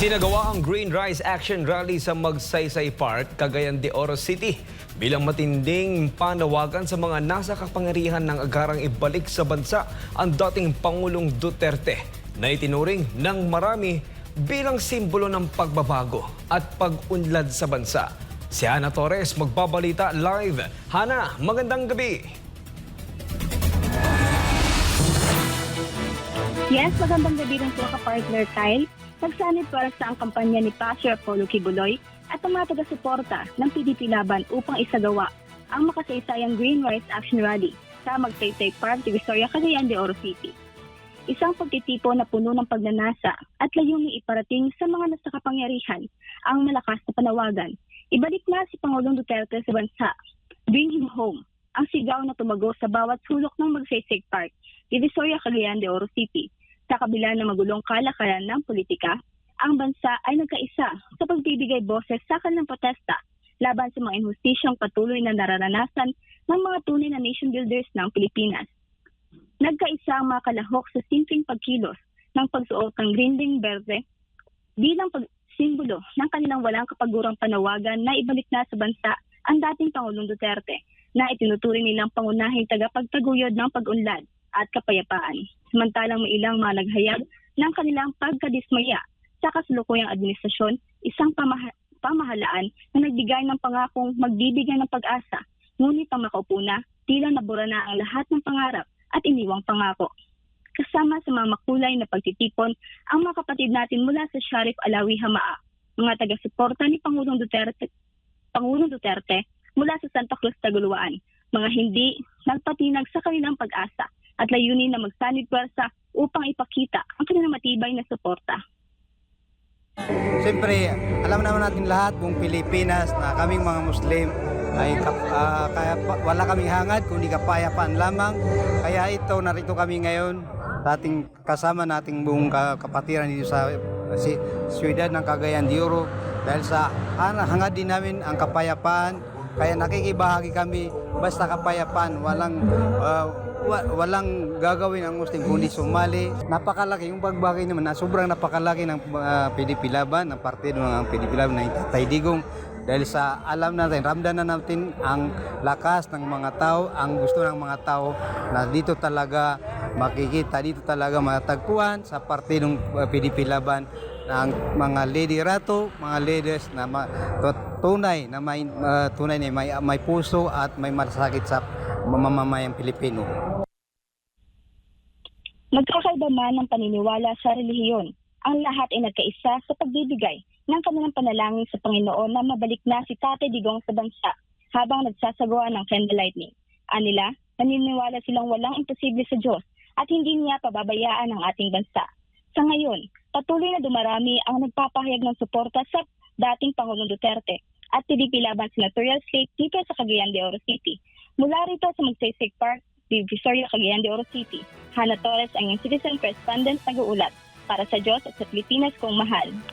Isinagawa ang Green Rice Action Rally sa Magsaysay Park, Cagayan de Oro City bilang matinding panawagan sa mga nasa kapangyarihan ng agarang ibalik sa bansa ang dating Pangulong Duterte na itinuring ng marami bilang simbolo ng pagbabago at pag-unlad sa bansa. Si Hana Torres magbabalita live. Hana, magandang gabi. Yes, magandang gabi rin po ka-partner Kyle. Nagsanib para sa ang kampanya ni Pastor Apollo Kibuloy at ang mga taga-suporta ng PDP Laban upang isagawa ang makasaysayang Green Rice Action Rally sa Magsaysay Park, Divisoria, Cagayan de Oro City. Isang pagtitipon na puno ng pagnanasa at layuning iparating sa mga nasa kapangyarihan ang malakas na panawagan. Ibalik na si Pangulong Duterte sa bansa. Bring him home. Ang sigaw na tumago sa bawat sulok ng Magsaysay Park, Divisoria, Cagayan de Oro City. Sa kabila ng magulong kalakaran ng politika, ang bansa ay nagkaisa sa pagbibigay boses sa kanilang protesta laban sa mga inhustisyang patuloy na nararanasan ng mga tunay na nation builders ng Pilipinas. Nagkaisa ang mga kalahok sa simpleng pagkilos ng pagsuot ng grinding berde bilang simbolo ng kanilang walang kapagurang panawagan na ibalik na sa bansa ang dating Pangulong Duterte na itinuturing nilang pangunahing tagapagtaguyod ng pag-unlad at kapayapaan. Samantalang may ilang mga naghayag ng kanilang pagkadismaya sa kasalukuyang administrasyon, isang pamahalaan na nagbigay ng pangakong magbibigay ng pag-asa, ngunit ang makaupo na, tila nabura na ang lahat ng pangarap at iniwang pangako. Kasama sa mga makulay na pagtitipon, ang mga kapatid natin mula sa Sharif Alawi Hamaa, mga taga-suporta ni Pangulong Duterte mula sa Santa Cruz, Taguluan, mga hindi nagpatinag sa kanilang pag-asa at layunin na magsanib puwersa upang ipakita ang kanilang matibay na suporta. Siyempre, alam naman natin lahat buong Pilipinas na kaming mga Muslim ay kaya wala kaming hangad kundi kapayapaan lamang. Kaya narito kami ngayon sa ating kasama nating buong kapatiran dito sa siyudad ng Cagayan de Oro dahil sa hangad din namin ang kapayapaan. Kaya nakikibahagi kami basta kapayapaan, walang gagawin ang Muslim kundi sumali. Napakalaki yung pagbagay naman na sobrang napakalaki ng PDP Laban, ng partido ng PDP Laban na Tatay Digong. Dahil sa alam natin, ramdam na natin ang lakas ng mga tao, ang gusto ng mga tao na dito talaga makikita, dito talaga matagpuan sa partidong PDP Laban ng mga lady rato, mga leaders na tunay na may puso at may malasakit sa mamamayang Pilipino. Magkakaiba man ng paniniwala sa relihiyon, ang lahat ay nagkaisa sa pagbibigay ng kanilang panalangin sa Panginoon na mabalik na si Tatay Digong sa bansa habang nagsasagawa ng candlelighting. Anila, naniniwala silang walang imposible sa Diyos at hindi niya pababayaan ang ating bansa. Sa ngayon, patuloy na dumarami ang nagpapahayag ng suporta sa dating Pangulong Duterte at PDP Laban Senatorial Slate dito sa Cagayan de Oro City. Mula rito sa Magsaysay Park, Divisoria, Cagayan de Oro City, Hana Torres ang iyong citizen correspondent nag-uulat para sa Diyos at sa Pilipinas kong mahal.